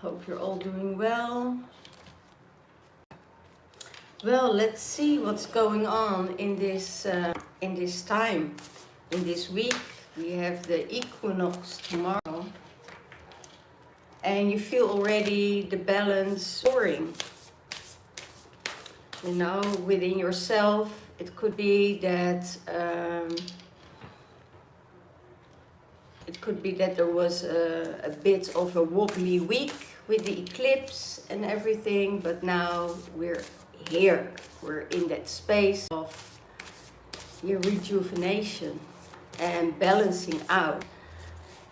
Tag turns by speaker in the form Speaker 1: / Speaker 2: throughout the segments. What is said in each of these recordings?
Speaker 1: Hope you're all doing well. Well, let's see what's going on in this time. In this week, we have the equinox tomorrow, and you feel already the balance soaring. You know, within yourself. It could be that there was a bit of a wobbly week with the eclipse and everything, but now we're here. We're in that space of your rejuvenation and balancing out,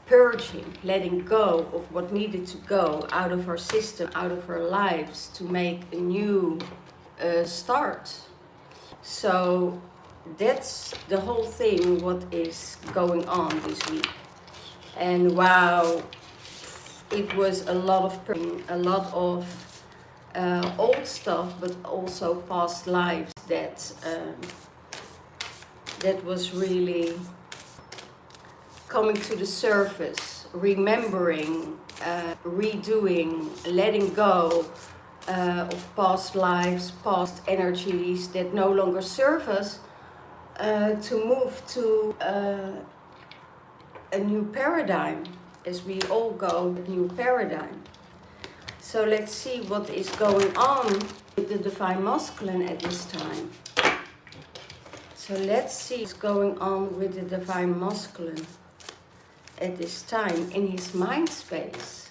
Speaker 1: purging, letting go of what needed to go out of our system, out of our lives, to make a new start. So that's the whole thing, what is going on this week. And wow, it was a lot of old stuff, but also past lives that was really coming to the surface, remembering, redoing, letting go of past lives, past energies that no longer serve us, to move to a new paradigm, as we all go, a new paradigm. So let's see what is going on with the Divine Masculine at this time. So let's see what's going on with the Divine Masculine at this time in his mind space.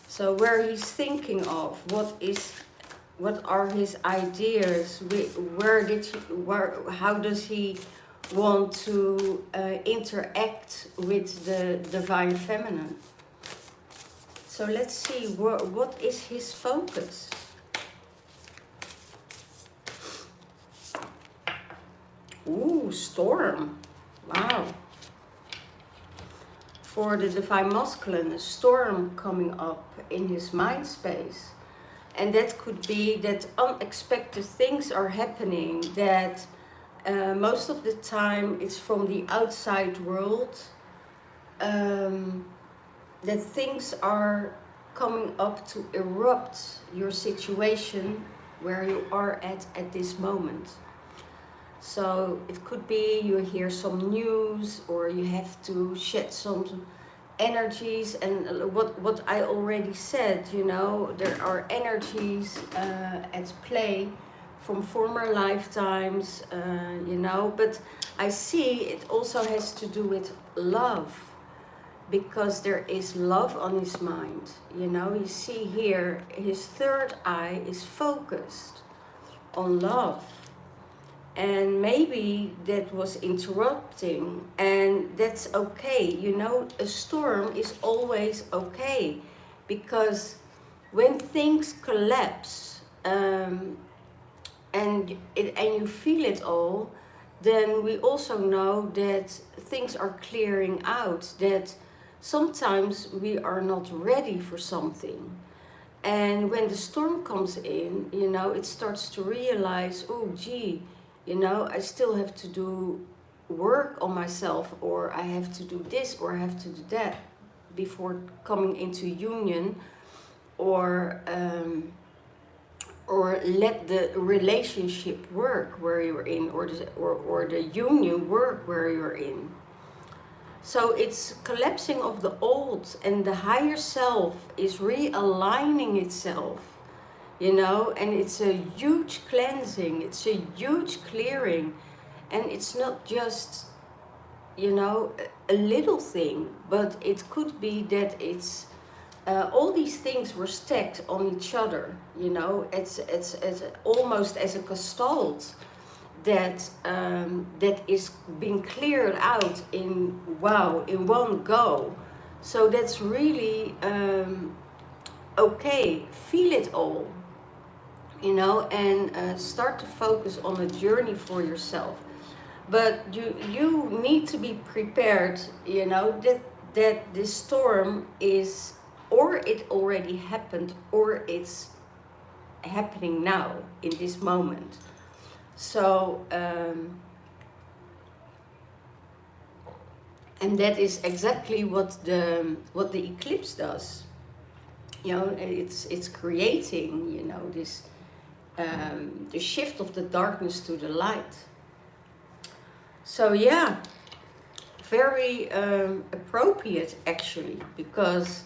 Speaker 1: So where he's thinking of, what are his ideas, how does he want to interact with the Divine Feminine. So let's see, what is his focus? Ooh, storm. Wow. For the Divine Masculine, a storm coming up in his mind space. And that could be that unexpected things are happening, that most of the time it's from the outside world, that things are coming up to erupt your situation where you are at this moment. So it could be you hear some news, or you have to shed some energies, and what I already said, you know, there are energies at play from former lifetimes, you know, but I see it also has to do with love, because there is love on his mind. You know, you see here, his third eye is focused on love. And maybe that was interrupting, and that's okay. You know, a storm is always okay, because when things collapse, and you feel it all, then we also know that things are clearing out, that sometimes we are not ready for something. And when the storm comes in, you know, it starts to realize, oh gee, you know, I still have to do work on myself, or I have to do this, or I have to do that before coming into union, or let the relationship work where you're in, or the union work where you're in. So it's collapsing of the old, and the higher self is realigning itself, you know, and it's a huge cleansing, it's a huge clearing, and it's not just, you know, a little thing, but it could be that it's all these things were stacked on each other, you know, it's almost as a gestalt that that is being cleared out in one go. So that's really okay. Feel it all, you know, and start to focus on a journey for yourself. But you need to be prepared, you know, that this storm is, or it already happened, or it's happening now in this moment. So and that is exactly what the eclipse does. you know, it's creating, you know, this the shift of the darkness to the light. So yeah, very appropriate actually, because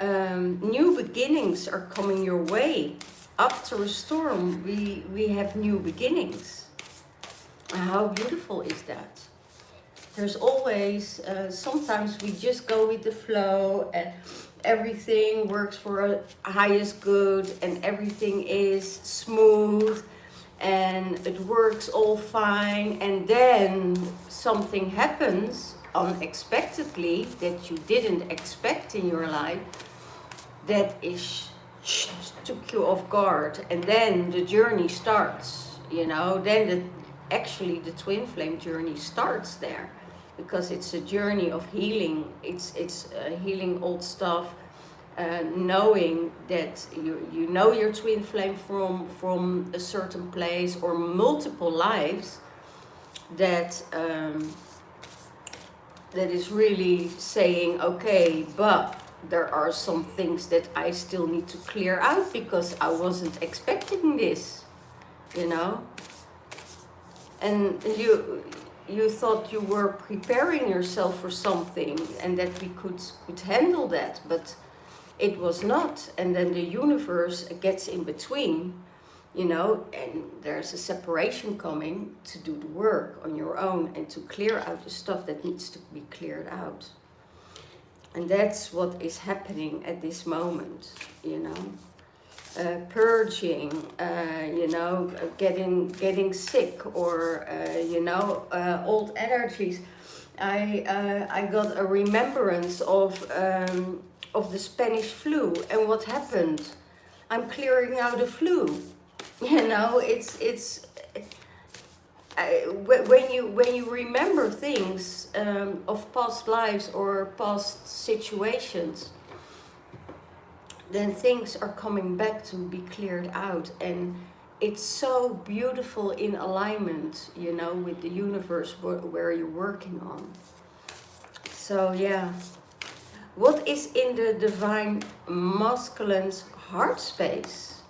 Speaker 1: new beginnings are coming your way. After a storm, we have new beginnings. How beautiful is that? There's always, sometimes we just go with the flow and everything works for our highest good and everything is smooth and it works all fine, and then something happens unexpectedly that you didn't expect in your life that is took you off guard, and then the journey starts, you know. Then actually the twin flame journey starts there, because it's a journey of healing. It's healing old stuff, knowing that you know your twin flame from a certain place or multiple lives, that that is really saying, okay, but there are some things that I still need to clear out because I wasn't expecting this, you know. And you thought you were preparing yourself for something and that we could handle that, but it was not. And then the universe gets in between, you know, and there's a separation coming to do the work on your own and to clear out the stuff that needs to be cleared out. And that's what is happening at this moment, you know. Purging, you know, getting sick, or you know, old energies. I got a remembrance of the Spanish flu, and what happened? I'm clearing out the flu. You know, it's when you remember things of past lives or past situations, then things are coming back to be cleared out, and it's so beautiful in alignment, you know, with the universe where you're working on. So yeah, what is in the divine masculine's heart space?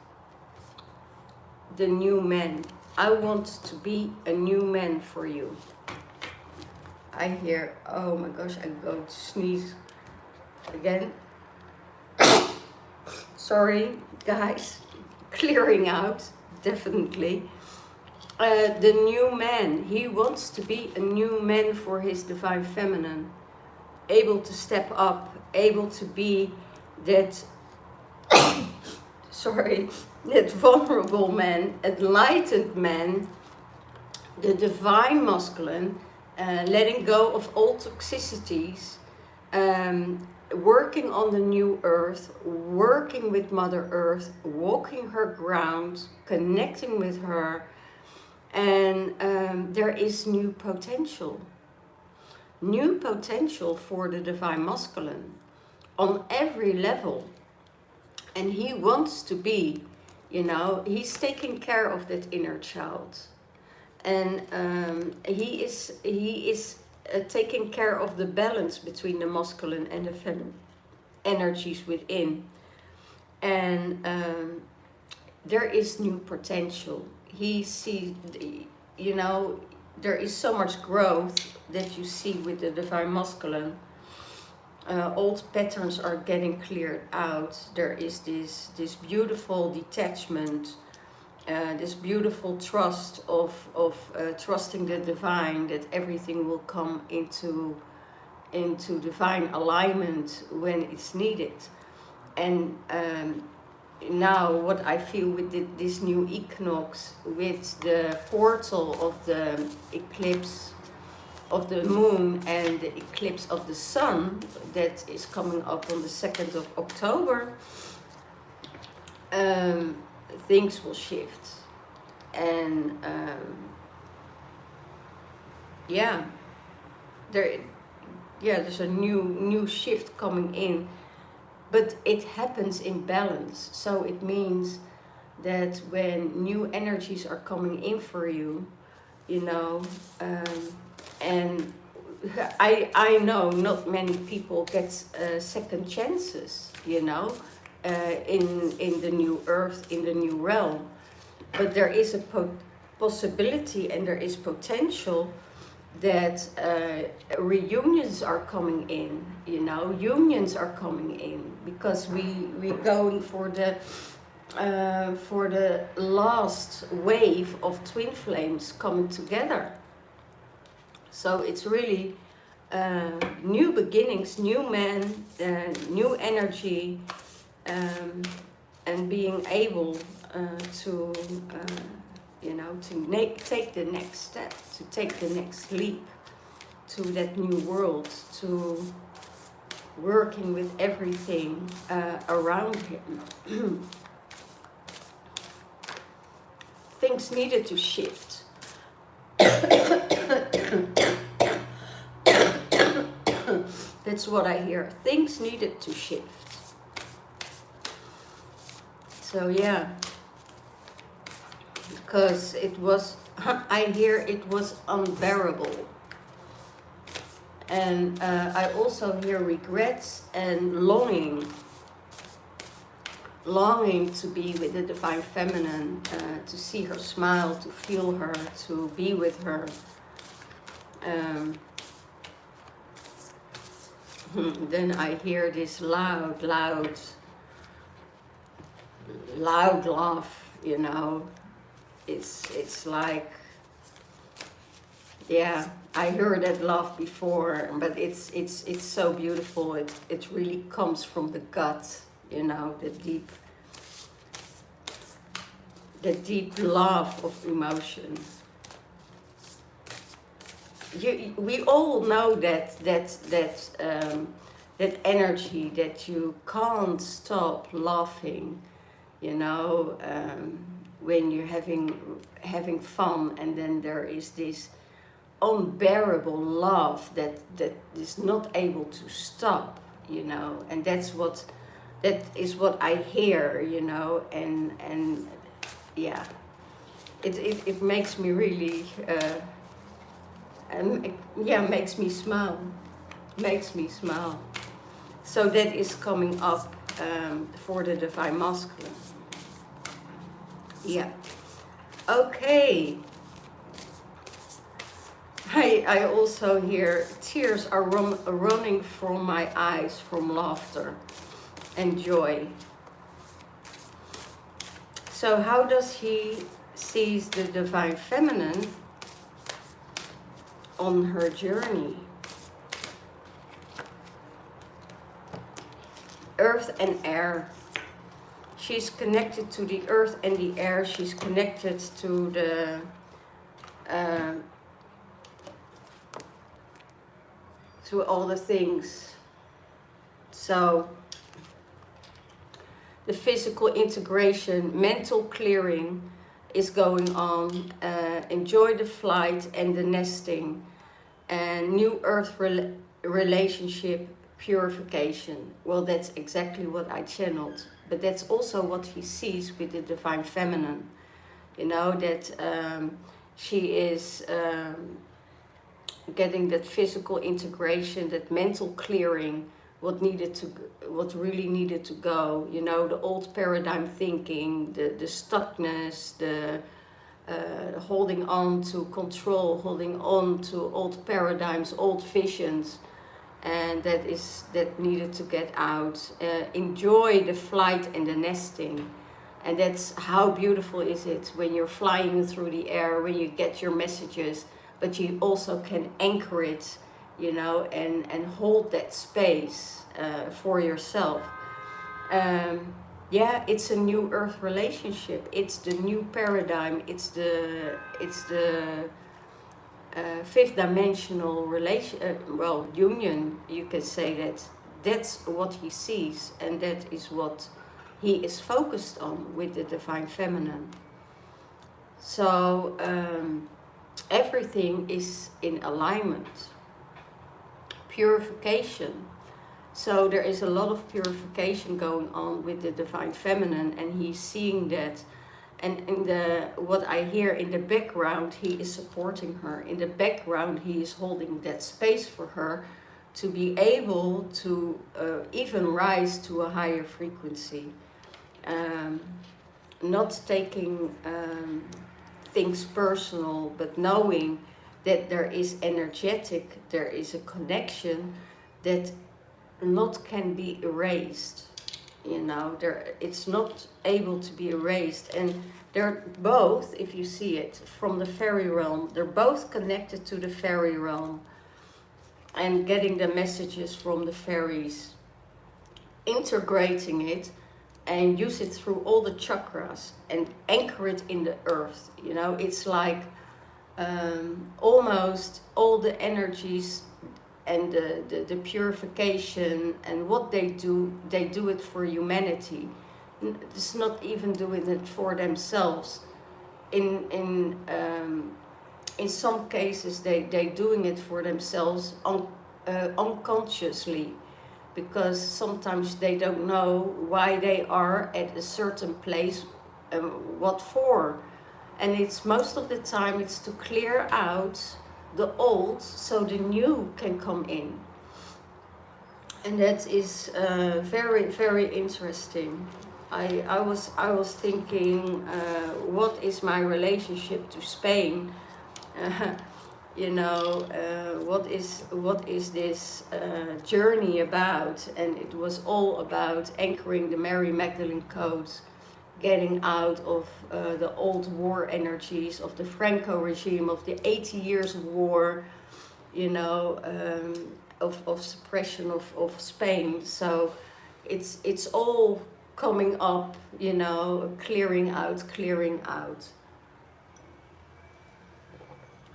Speaker 1: The new man. I want to be a new man for you. I hear, oh my gosh, I'm going to sneeze again. Sorry, guys. Clearing out, definitely. The new man. He wants to be a new man for his divine feminine. Able to step up, able to be that, sorry, that vulnerable man, enlightened man, the divine masculine, letting go of all toxicities, working on the new earth, working with Mother Earth, walking her ground, connecting with her, and there is new potential for the divine masculine on every level. And he wants to be, you know, he's taking care of that inner child, and he is taking care of the balance between the masculine and the feminine energies within. And there is new potential. He sees, you know, there is so much growth that you see with the divine masculine. Old patterns are getting cleared out. There is this beautiful detachment, this beautiful trust of trusting the divine, that everything will come into divine alignment when it's needed. And now what I feel with this new equinox, with the portal of the eclipse of the moon and the eclipse of the sun that is coming up on the 2nd of October, things will shift. And there's a new shift coming in, but it happens in balance. So it means that when new energies are coming in for you, you know, and I know not many people get second chances, you know. in the new earth, in the new realm. But there is a possibility and there is potential that reunions are coming in, you know, unions are coming in, because we're going for the last wave of twin flames coming together. So it's really new beginnings, new men, new energy, and being able to you know, to take the next step, to take the next leap to that new world, to working with everything around him. Things needed to shift. That's what I hear. Things needed to shift. So yeah. Because it was, I hear it was unbearable. And I also hear regrets and longing to be with the Divine Feminine, to see her smile, to feel her, to be with her. Then I hear this loud laugh, you know. It's like, yeah, I heard that laugh before, but it's so beautiful. It really comes from the gut, you know, the deep laugh of emotion. We all know that energy, that you can't stop laughing, you know. When you're having fun, and then there is this unbearable laugh that is not able to stop, you know, and that is what I hear, you know, and yeah, it makes me really makes me smile. So that is coming up for the Divine Masculine. Yeah. Okay. I also hear tears are running from my eyes from laughter and joy. So how does he sees the Divine Feminine on her journey? Earth and air. She's connected to the earth and the air. She's connected to the to all the things. So the physical integration, mental clearing is going on. Enjoy the flight and the nesting, and new earth relationship purification. Well, that's exactly what I channeled. But that's also what he sees with the Divine Feminine. You know, that she is getting that physical integration, that mental clearing, what really needed to go. You know, the old paradigm thinking, the stuckness, the holding on to control, holding on to old paradigms, old visions. And that needed to get out. Enjoy the flight and the nesting. And that's how beautiful is it when you're flying through the air, when you get your messages, but you also can anchor it, you know, and hold that space for yourself. Yeah, it's a new earth relationship. It's the new paradigm. It's the fifth dimensional union. You can say that's what he sees, and that is what he is focused on with the Divine Feminine. So everything is in alignment. Purification. So there is a lot of purification going on with the Divine Feminine, and he's seeing that. And what I hear in the background, he is supporting her. In the background, he is holding that space for her to be able to even rise to a higher frequency. Not taking things personal, but knowing that there is energetic, there is a connection that not can be erased. You know, it's not able to be erased. And they're both, if you see it from the fairy realm, they're both connected to the fairy realm and getting the messages from the fairies, integrating it and use it through all the chakras and anchor it in the earth. You know, it's like almost all the energies and the purification and what they do it for humanity. It's not even doing it for themselves. In some cases they doing it for themselves unconsciously, because sometimes they don't know why they are at a certain place, what for. And it's most of the time it's to clear out the old so the new can come in. And that is very, very interesting. I was thinking, what is my relationship to Spain? You know, what is this journey about? And it was all about anchoring the Mary Magdalene codes, getting out of the old war energies of the Franco regime, of the 80 years of war, you know, of suppression of Spain. So it's all coming up, you know, clearing out.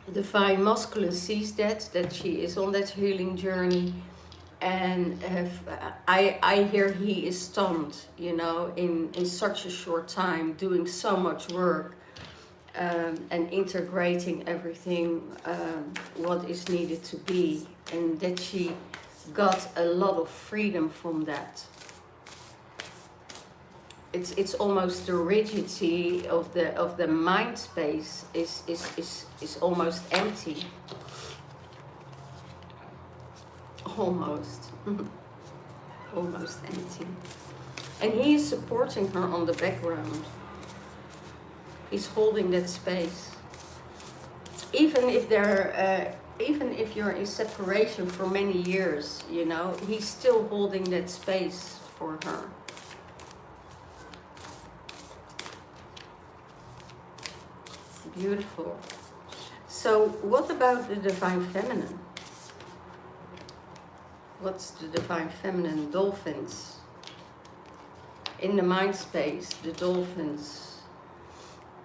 Speaker 1: The Divine Masculine sees that she is on that healing journey, and I hear he is stunned, you know, in such a short time, doing so much work and integrating everything what is needed to be, and that she got a lot of freedom from that. It's almost the rigidity of the mind space is almost empty. Almost empty. And he is supporting her on the background. He's holding that space. Even if you're in separation for many years, you know, he's still holding that space for her. Beautiful. So what about the Divine Feminine? What's the Divine Feminine? Dolphins. In the mind space, the dolphins.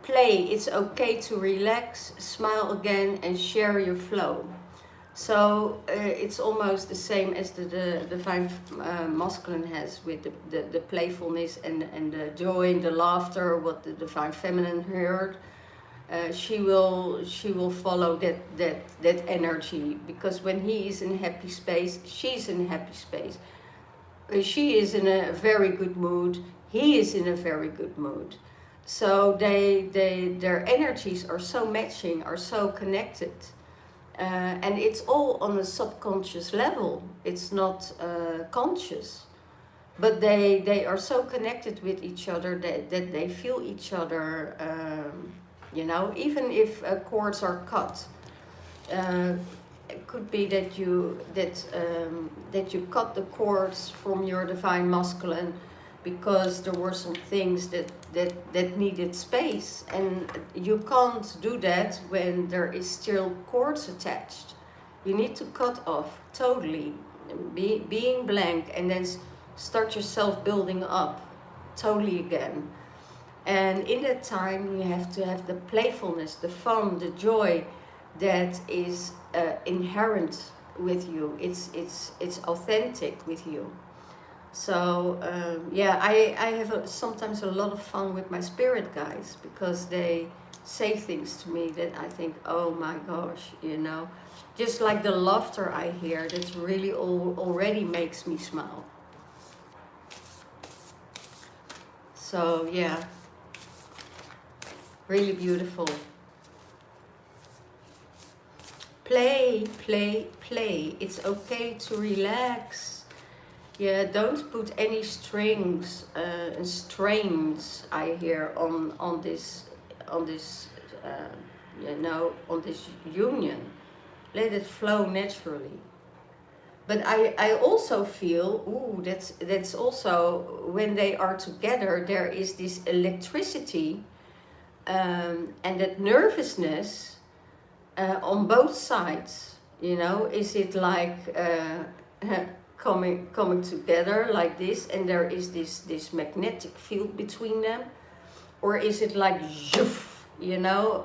Speaker 1: Play, it's okay to relax, smile again and share your flow. So it's almost the same as the Divine Masculine has, with the playfulness and the joy and the laughter, what the Divine Feminine heard. She will follow that energy, because when he is in a happy space, she's in a happy space. She is in a very good mood, he is in a very good mood. So their energies are so matching, are so connected, and it's all on a subconscious level. It's not conscious, but they are so connected with each other that they feel each other. You know, even if cords are cut, it could be that you cut the cords from your Divine Masculine because there were some things that needed space, and you can't do that when there is still cords attached. You need to cut off totally, being blank, and then start yourself building up totally again. And in that time, you have to have the playfulness, the fun, the joy that is inherent with you. It's authentic with you. So yeah, I have sometimes a lot of fun with my spirit guides, because they say things to me that I think, oh my gosh, you know, just like the laughter I hear, that really already makes me smile. So yeah. Really beautiful. Play, play, play. It's okay to relax. Yeah, don't put any strings and strains, I hear, on this on this on this union. Let it flow naturally. But I also feel, ooh, that's also when they are together, there is this electricity and that nervousness on both sides. You know, is it like coming together like this, and there is this magnetic field between them, or is it like zhoof, you know,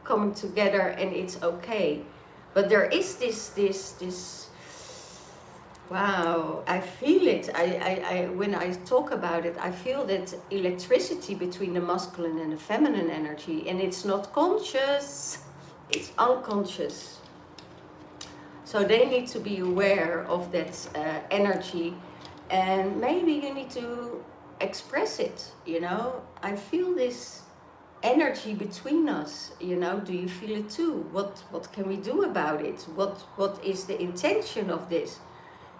Speaker 1: coming together and it's okay? But there is this. Wow, I feel it. I when I talk about it, I feel that electricity between the masculine and the feminine energy, and it's not conscious, it's unconscious. So they need to be aware of that energy, and maybe you need to express it, you know. I feel this energy between us, you know. Do you feel it too? What can we do about it? What is the intention of this?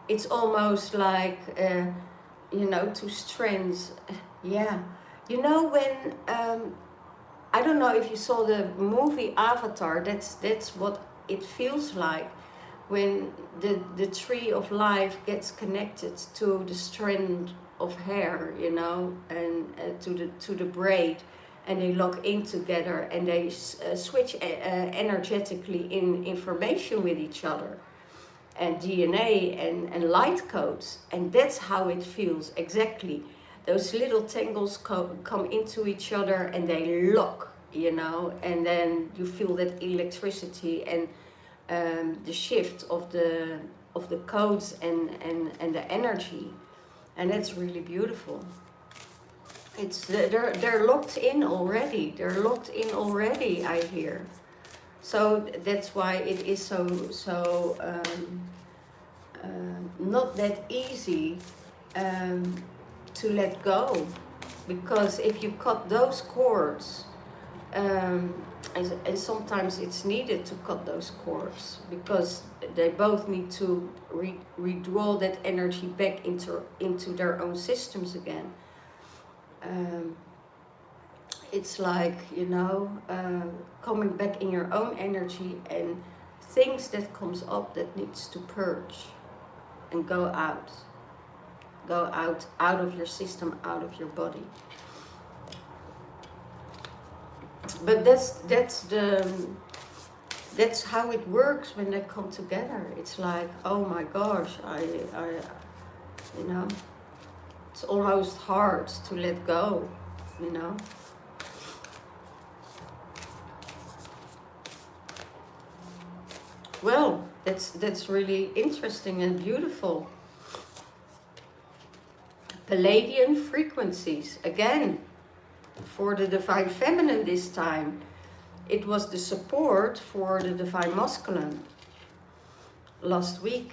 Speaker 1: It's almost like, you know, two strands. Yeah. You know, when, I don't know if you saw the movie Avatar, that's what it feels like when the tree of life gets connected to the strand of hair, you know, and to the braid, and they lock in together, and they switch energetically in information with each other, and DNA and light codes, and that's how it feels exactly. Those little tangles come into each other and they lock, you know, and then you feel that electricity and the shift of the codes and the energy, and that's really beautiful. It's they're locked in already. They're locked in already, I hear. So that's why it is so not that easy to let go, because if you cut those cords, and sometimes it's needed to cut those cords, because they both need to redraw that energy back into their own systems again. It's like, you know, coming back in your own energy, and things that comes up that needs to purge and go out of your system, out of your body. But that's how it works when they come together. It's like, oh my gosh, I you know, it's almost hard to let go, you know. Well, that's really interesting and beautiful. Palladian frequencies, again, for the Divine Feminine this time. It was the support for the Divine Masculine last week.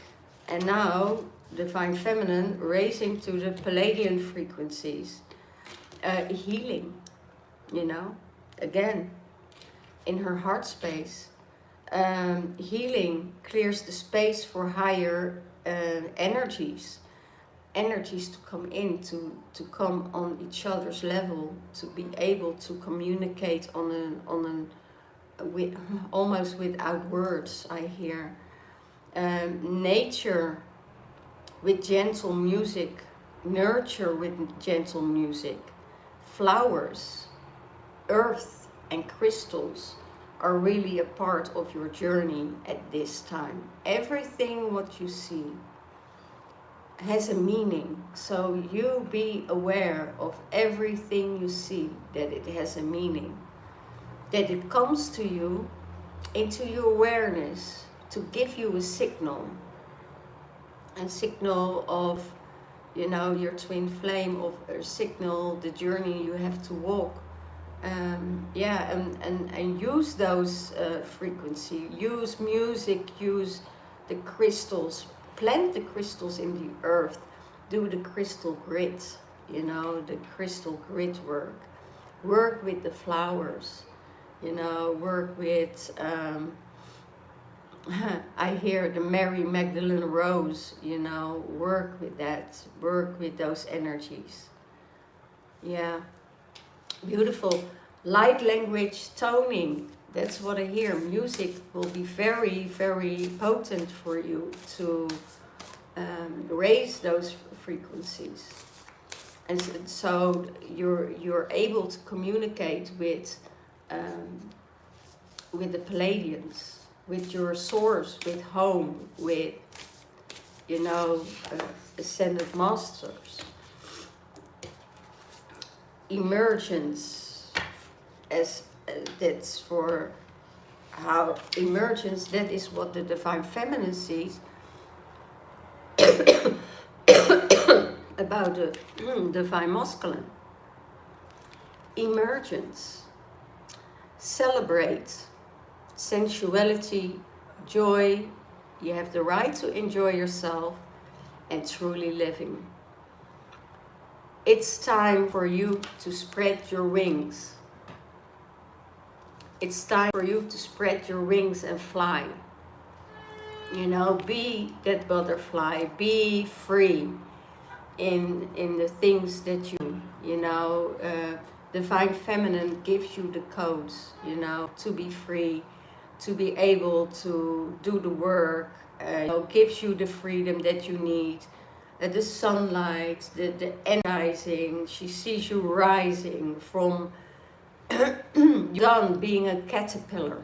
Speaker 1: And now, Divine Feminine raising to the Palladian frequencies. Healing, you know, again, in her heart space. Healing clears the space for higher energies to come in, to come on each other's level, to be able to communicate with almost without words, I hear. Nature with gentle music, nurture with gentle music, flowers, earth and crystals are really a part of your journey at this time. Everything what you see has a meaning, so you be aware of everything you see, that it has a meaning, that it comes to you into your awareness to give you a signal of, you know, your twin flame, of a signal, the journey you have to walk. Yeah, and use those frequency, use music, use the crystals, plant the crystals in the earth, do the crystal grid, you know, the crystal grid work with the flowers, you know, work with I hear the Mary Magdalene Rose, you know, work with that, work with those energies. Yeah, beautiful. Light language toning, that's what I hear. Music will be very, very potent for you to raise those frequencies. And so you're able to communicate with the Palladians, with your source, with home, with, you know, ascended masters. Emergence, as that's for how emergence, that is what the Divine Feminine sees about the Divine Masculine. Emergence, celebrate sensuality, joy. You have the right to enjoy yourself and truly living. It's time for you to spread your wings. It's time for you to spread your wings and fly. You know, be that butterfly, be free in the things that you know, Divine Feminine gives you the codes, you know, to be free, to be able to do the work, you know, gives you the freedom that you need, the sunlight, the energizing. She sees you rising from done being a caterpillar.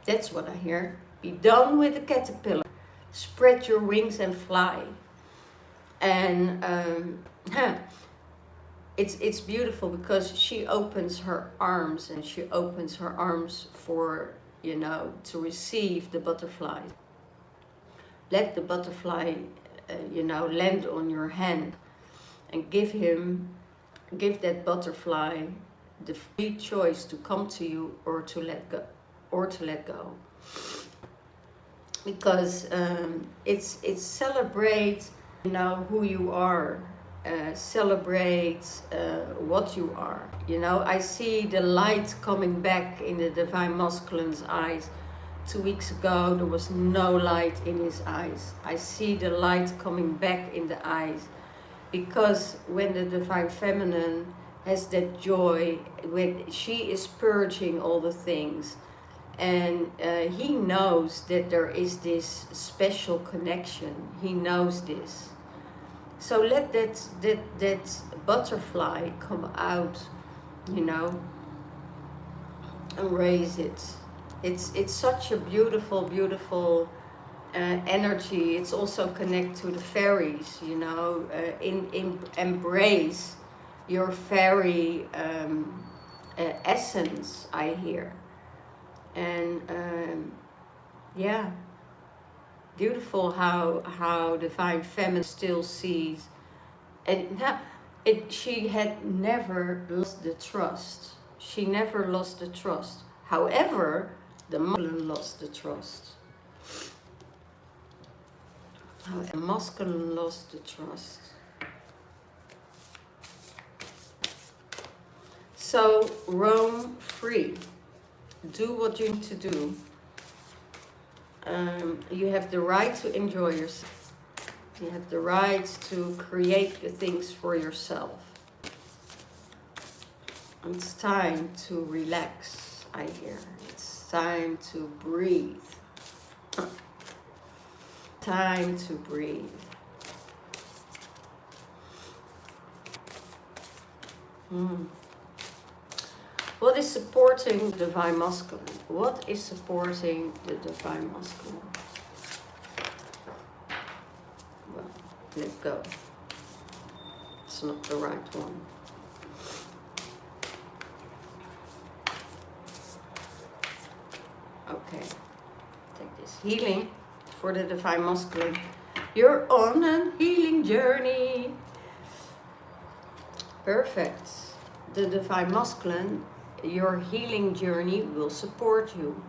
Speaker 1: That's what I hear. Be done with the caterpillar. Spread your wings and fly. And it's beautiful because she opens her arms, and she opens her arms for, you know, to receive the butterfly. Let the butterfly, you know, land on your hand, and give that butterfly the free choice to come to you or to let go, because it's celebrate, you know, who you are, celebrate what you are. You know, I see the light coming back in the Divine Masculine's eyes. 2 weeks ago there was no light in his eyes. I see the light coming back in the eyes, because when the Divine Feminine has that joy, when she is purging all the things, and he knows that there is this special connection. He knows this. So let that butterfly come out, you know, and raise it. It's such a beautiful energy. It's also connected to the fairies, you know, in embrace your fairy essence, I hear. And yeah, beautiful how Divine Feminine still sees. And she had never lost the trust. She never lost the trust. However, the masculine lost the trust. The masculine lost the trust. So roam free. Do what you need to do. You have the right to enjoy yourself. You have the right to create the things for yourself. It's time to relax, I hear. It's time to breathe. Time to breathe. What is supporting the Divine Masculine? What is supporting the Divine Masculine? Well, let go. It's not the right one. Okay, take this healing for the Divine Masculine. You're on a healing journey. Perfect. The Divine Masculine, your healing journey will support you.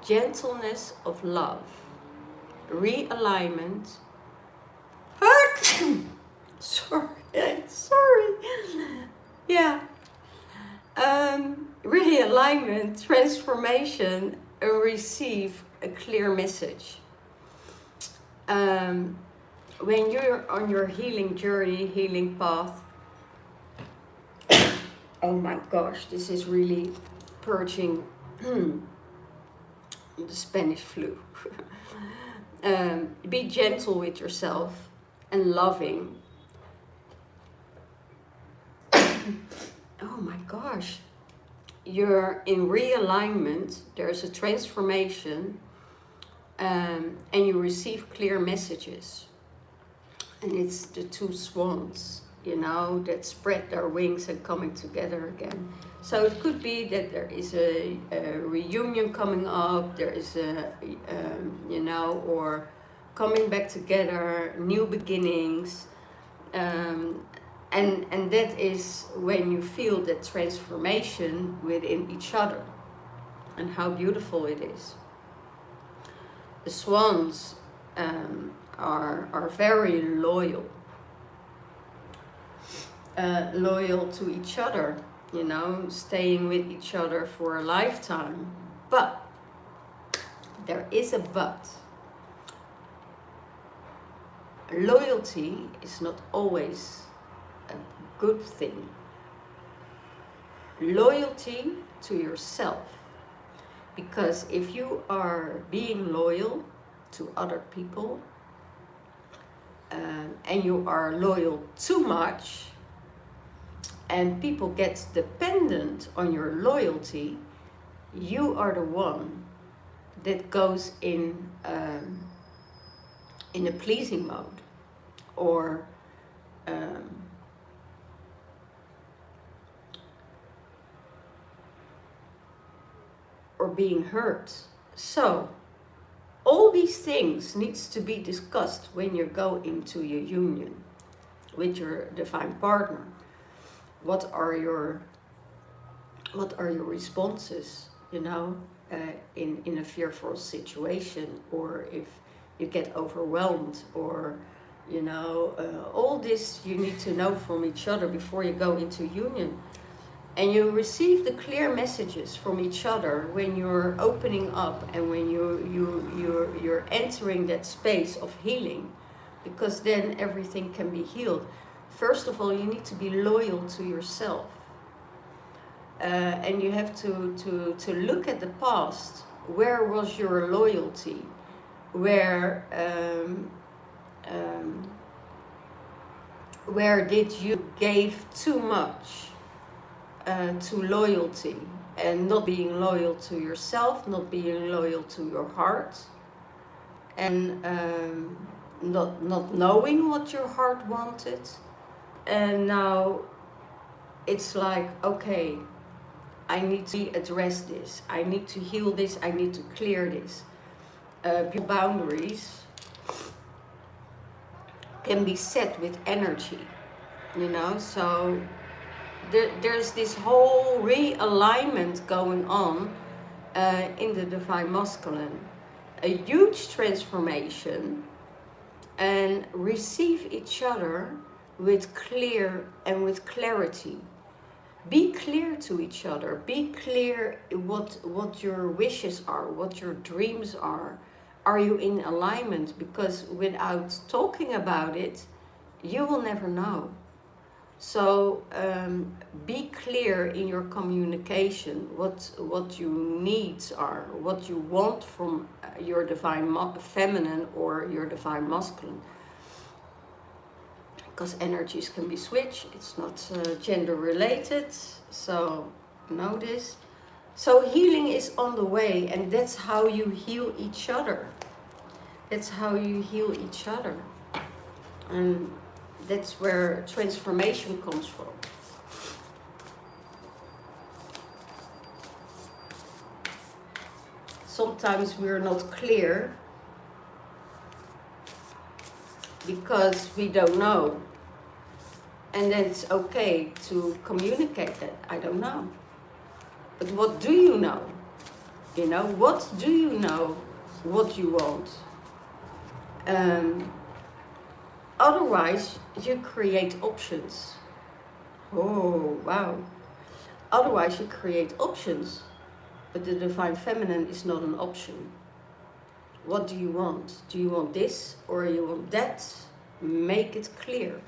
Speaker 1: Gentleness of love. Realignment. Sorry. Yeah. Realignment, transformation, receive a clear message. When you're on your healing journey, healing path, oh my gosh, this is really purging the Spanish flu. Be gentle with yourself and loving. Oh my gosh, you're in realignment, there's a transformation, and you receive clear messages. And it's the two swans, you know, that spread their wings and coming together again. So it could be that there is a reunion coming up, there is a, you know, or coming back together, new beginnings. And that is when you feel that transformation within each other and how beautiful it is. The swans are very loyal. Loyal to each other, you know, staying with each other for a lifetime. But there is a but. Loyalty is not always a good thing. Loyalty to yourself. Because if you are being loyal to other people and you are loyal too much, and people get dependent on your loyalty, you are the one that goes in a pleasing mode, or being hurt. So all these things needs to be discussed when you go into your union with your divine partner. What are your responses, you know, in a fearful situation, or if you get overwhelmed, or you know, all this you need to know from each other before you go into union. And you receive the clear messages from each other when you're opening up and when you're entering that space of healing, because then everything can be healed. First of all, you need to be loyal to yourself, and you have to look at the past. Where was your loyalty? Where did you give too much to loyalty, and not being loyal to yourself, not being loyal to your heart, and not knowing what your heart wanted? And now it's like, okay, I need to address this, I need to heal this, I need to clear this. Boundaries can be set with energy, you know, so there's this whole realignment going on in the divine masculine, a huge transformation, and receive each other with clear and with clarity. Be clear to each other. Be clear what your wishes are, what your dreams are. Are you in alignment? Because without talking about it, you will never know. So be clear in your communication, what your needs are, what you want from your divine feminine or your divine masculine. Because energies can be switched, it's not gender related, so know this. So healing is on the way, and that's how you heal each other. That's how you heal each other. And that's where transformation comes from. Sometimes we're not clear because we don't know. And then it's okay to communicate that. I don't know. But what do you know? You know, what do you know what you want? Otherwise, you create options. Oh, wow. Otherwise, you create options. But the divine feminine is not an option. What do you want? Do you want this or you want that? Make it clear.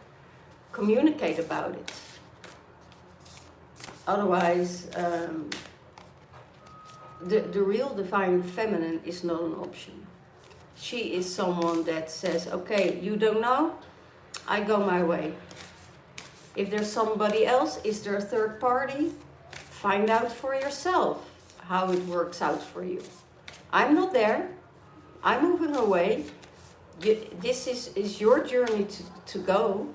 Speaker 1: Communicate about it. Otherwise, the real divine feminine is not an option. She is someone that says, okay, you don't know, I go my way. If there's somebody else, is there a third party? Find out for yourself how it works out for you. I'm not there. I'm moving away. This is your journey to go.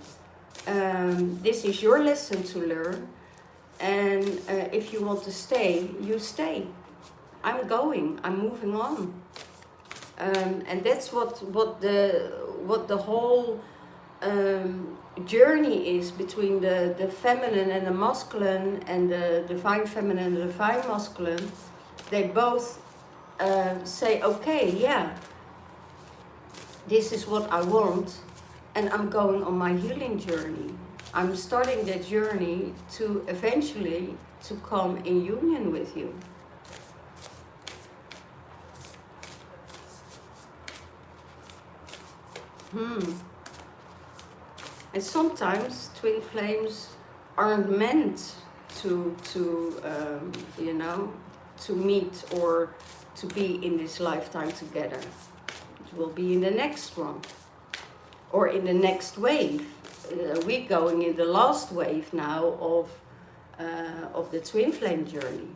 Speaker 1: This is your lesson to learn. And if you want to stay, you stay. I'm going. I'm moving on. And that's what the whole journey is between the feminine and the masculine, and the divine feminine and the divine masculine. They both say, okay, yeah, this is what I want, and I'm going on my healing journey. I'm starting that journey to eventually to come in union with you. And sometimes twin flames aren't meant to you know, to meet or to be in this lifetime together. It will be in the next one, or in the next wave. We're going in the last wave now of the twin flame journey.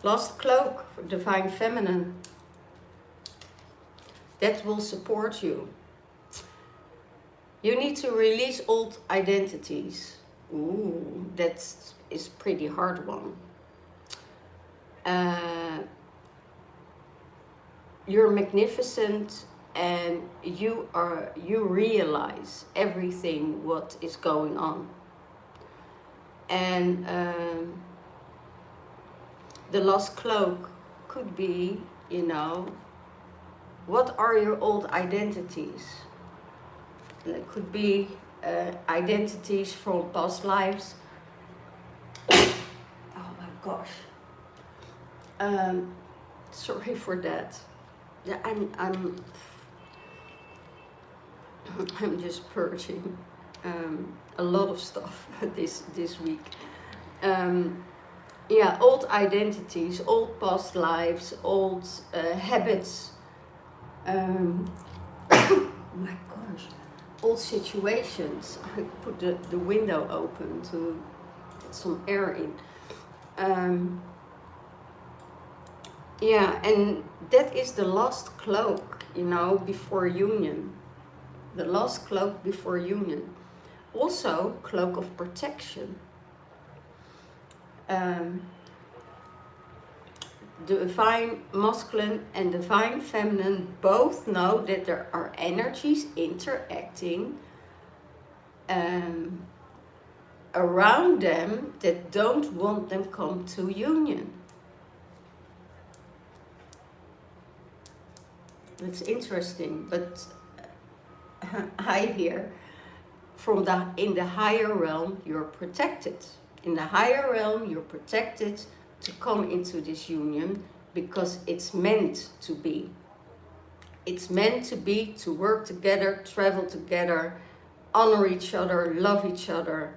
Speaker 1: Last cloak for divine feminine. That will support you. You need to release old identities. Ooh, that is pretty hard one. You're magnificent, and you realize everything what is going on. And the lost cloak could be, you know, what are your old identities? It could be identities from past lives. Oh my gosh. Sorry for that. Yeah, I'm just purging a lot of stuff this week. Yeah, old identities, old past lives, old habits. Oh my gosh, old situations. I put the window open to get some air in. Yeah, and that is the last cloak, you know, before union. The last cloak before union. Also, cloak of protection. The divine masculine and divine feminine both know that there are energies interacting around them that don't want them come to union. It's interesting, but I hear from in the higher realm you're protected. In the higher realm you're protected to come into this union because it's meant to be. It's meant to be, to work together, travel together, honor each other, love each other,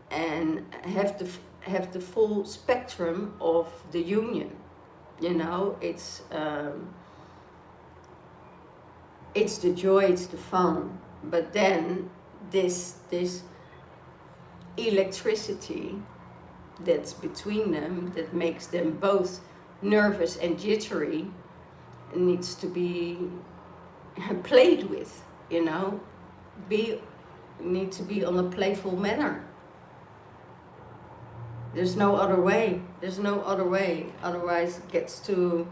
Speaker 1: and have the full spectrum of the union. You know, it's the joy, it's the fun, but then this electricity that's between them, that makes them both nervous and jittery, needs to be played with, you know, need to be on a playful manner. There's no other way. There's no other way. Otherwise it gets too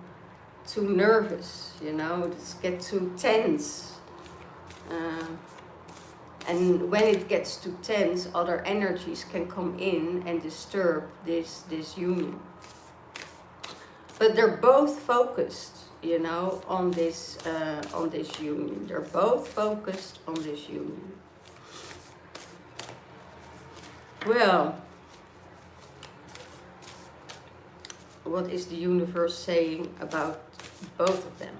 Speaker 1: nervous, you know, it gets too tense. And when it gets too tense, other energies can come in and disturb this union. But they're both focused you know, on this union. They're both focused on this union. Well, what is the universe saying about both of them?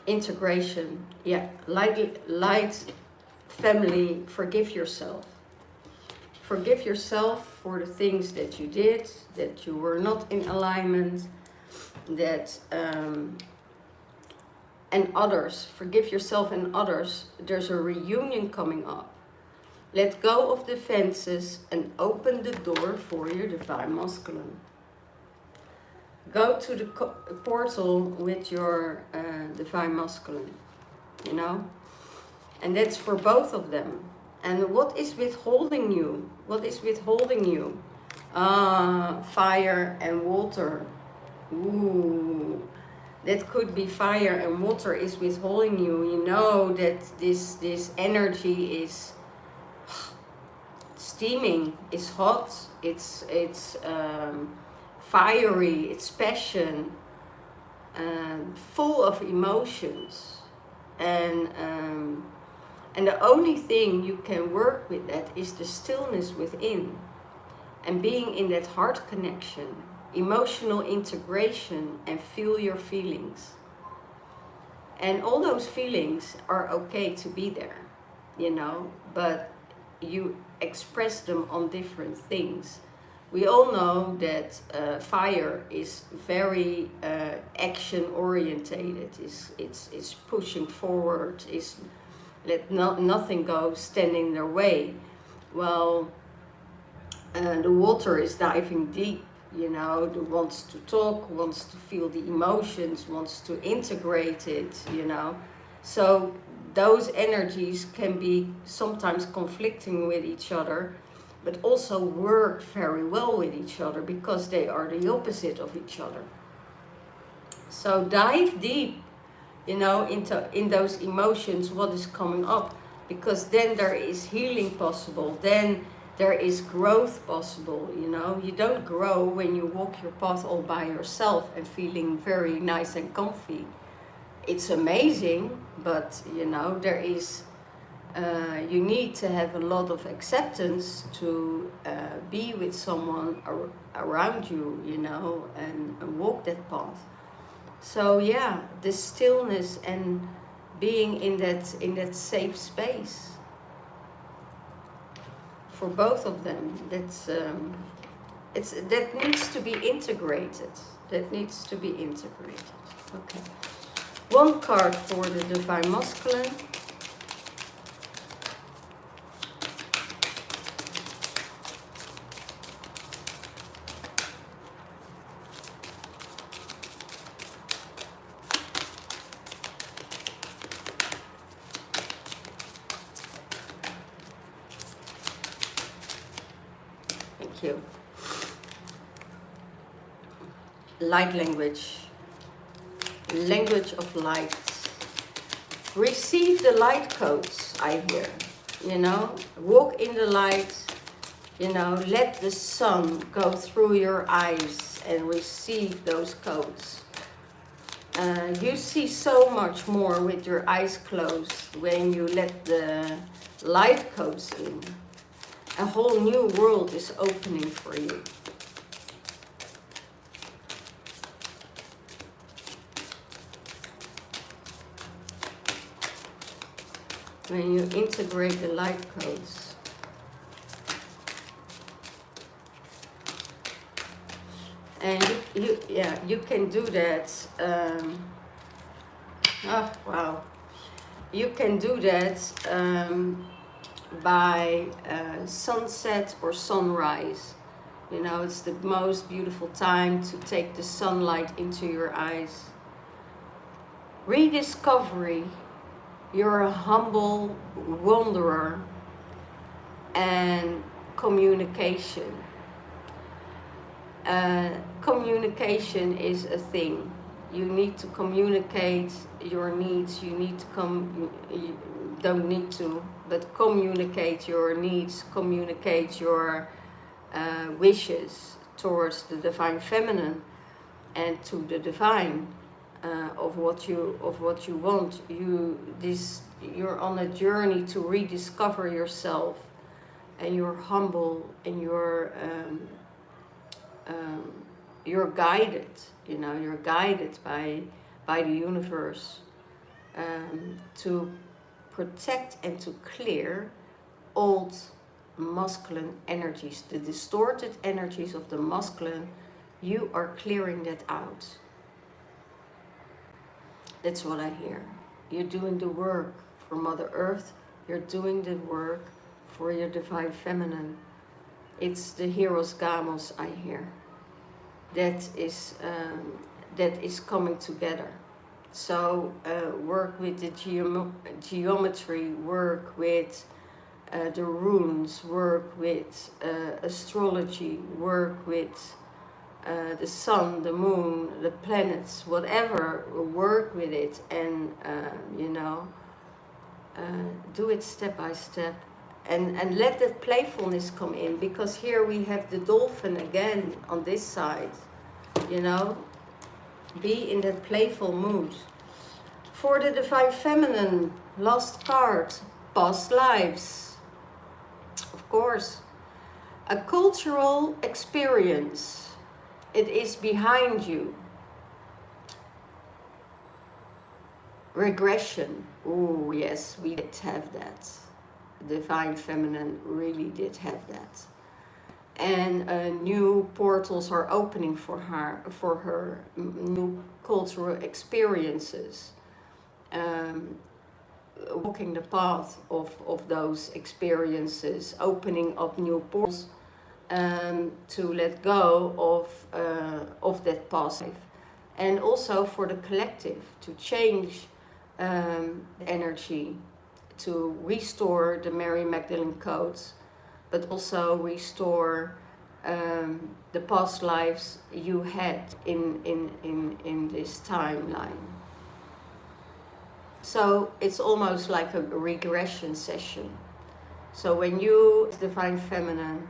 Speaker 1: Integration, yeah, light, family, forgive yourself. Forgive yourself for the things that you did, that you were not in alignment, that, and others. Forgive yourself and others. There's a reunion coming up. Let go of the fences and open the door for your divine masculine. Go to the portal with your divine masculine, you know? And that's for both of them. And what is withholding you? What is withholding you? Fire and water. Ooh, that could be fire and water is withholding you. You know that this energy is steaming, it's hot, it's fiery, it's passion, full of emotions, and the only thing you can work with that is the stillness within, and being in that heart connection, emotional integration, and feel your feelings. And all those feelings are okay to be there, you know, but you express them on different things. We all know that fire is very action orientated. It's pushing forward. Is nothing go stand in their way. Well, the water is diving deep. You know, wants to talk, wants to feel the emotions, wants to integrate it. You know, so those energies can be sometimes conflicting with each other, but also work very well with each other because they are the opposite of each other. So dive deep, you know, in those emotions, what is coming up, because then there is healing possible, then there is growth possible, you know. You don't grow when you walk your path all by yourself and feeling very nice and comfy. It's amazing, but you know, there is you need to have a lot of acceptance to be with someone around you, you know, and walk that path. So yeah, the stillness and being in that safe space for both of them. That needs to be integrated. That needs to be integrated. Okay. One card for the divine masculine. Thank you. Light language. Language of light. Receive the light codes, I hear. You know, walk in the light. You know, let the sun go through your eyes and receive those codes. You see so much more with your eyes closed when you let the light codes in. A whole new world is opening for you. When you integrate the light codes. And you can do that. Oh, wow. You can do that by sunset or sunrise. You know, it's the most beautiful time to take the sunlight into your eyes. Rediscovery. You're a humble wanderer, and communication. Communication is a thing. You need to communicate your needs. You need to you don't need to, but communicate your needs, communicate your wishes towards the divine feminine and to the divine of what you want. You're on a journey to rediscover yourself, and you're humble, and you're guided. You know, you're guided by the universe to protect and to clear old masculine energies, the distorted energies of the masculine. You are clearing that out. That's what I hear. You're doing the work for Mother Earth. You're doing the work for your divine feminine. It's the heroes gamos I hear. That is coming together. So work with the geometry, work with the runes, work with astrology, work with the sun, the moon, the planets, whatever, work with it, and you know, do it step by step, and let that playfulness come in, because here we have the dolphin again on this side. You know, be in that playful mood. For the divine feminine, last card, past lives. Of course, a cultural experience. It is behind you. Regression. Oh yes, we did have that. Divine feminine really did have that. And new portals are opening for her, new cultural experiences. Walking the path of those experiences, opening up new portals. To let go of that past life, and also for the collective to change energy, to restore the Mary Magdalene codes, but also restore the past lives you had in this timeline. So it's almost like a regression session. So when you, divine feminine,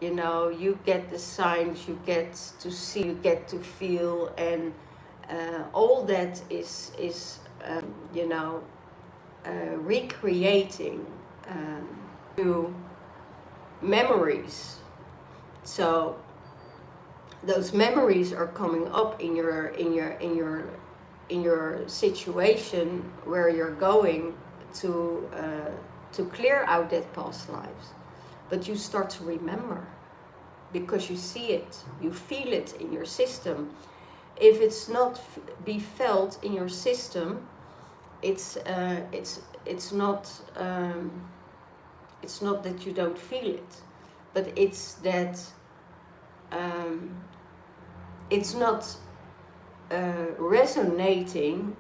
Speaker 1: you know, you get the signs, you get to see, you get to feel, and all that is you know, recreating new memories. So those memories are coming up in your situation where you're going to clear out that past lives. But you start to remember, because you see it, you feel it in your system. If it's not be felt in your system, it's not that you don't feel it, but it's that it's not resonating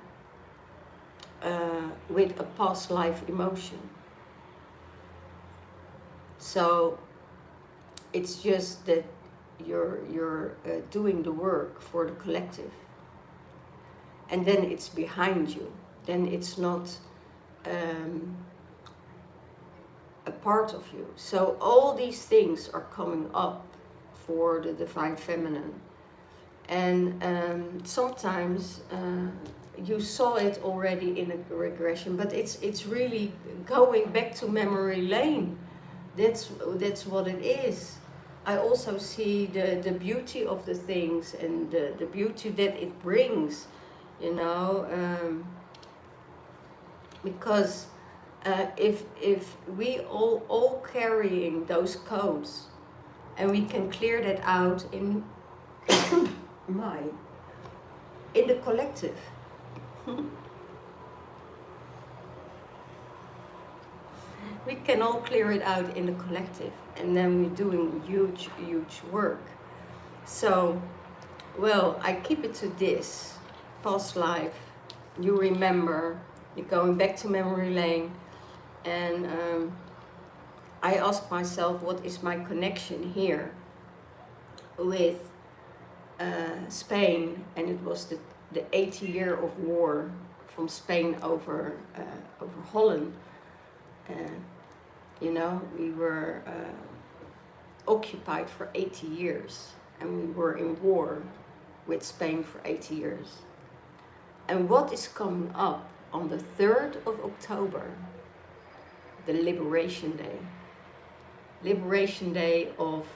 Speaker 1: with a past life emotion. So it's just that you're doing the work for the collective, and then it's behind you. Then it's not a part of you. So all these things are coming up for the divine feminine, and sometimes you saw it already in a regression, but it's really going back to memory lane. That's what it is. I also see the beauty of the things, and the beauty that it brings, you know, because if we all carrying those codes, and we can clear that out in in the collective. We can all clear it out in the collective, and then we're doing huge work. So, well, I keep it to this past life. You remember, you're going back to memory lane, and I ask myself, what is my connection here with Spain? And it was the 80 year of war from Spain over Holland. You know, we were occupied for 80 years. and we were in war with Spain for 80 years. And what is coming up on the 3rd of October? The Liberation Day. Liberation Day of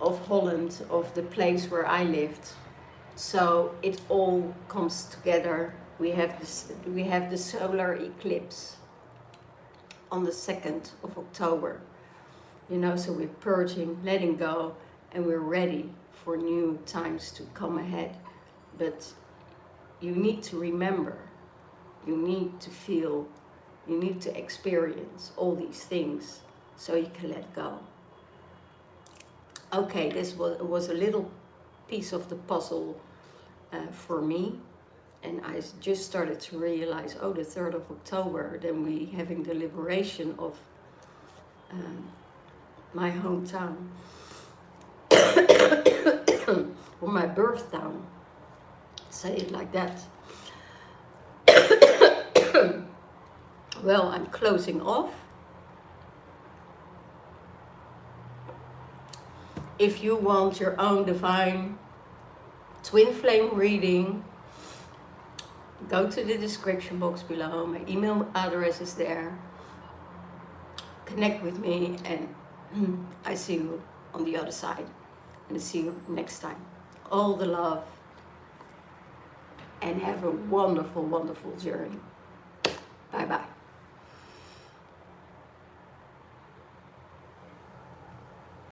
Speaker 1: Holland, of the place where I lived. So it all comes together. We have the solar eclipse on the 2nd of October. You know, so we're purging, letting go, and we're ready for new times to come ahead. But you need to remember, you need to feel, you need to experience all these things so you can let go. Okay, this was a little piece of the puzzle for me, and I just started to realize, oh, the 3rd of October, then we having the liberation of my hometown, or my birth town, say it like that. Well, I'm closing off. If you want your own divine twin flame reading, go to the description box below. My email address is there. Connect with me, and I see you on the other side. And see you next time. All the love, and have a wonderful, wonderful journey. Bye-bye.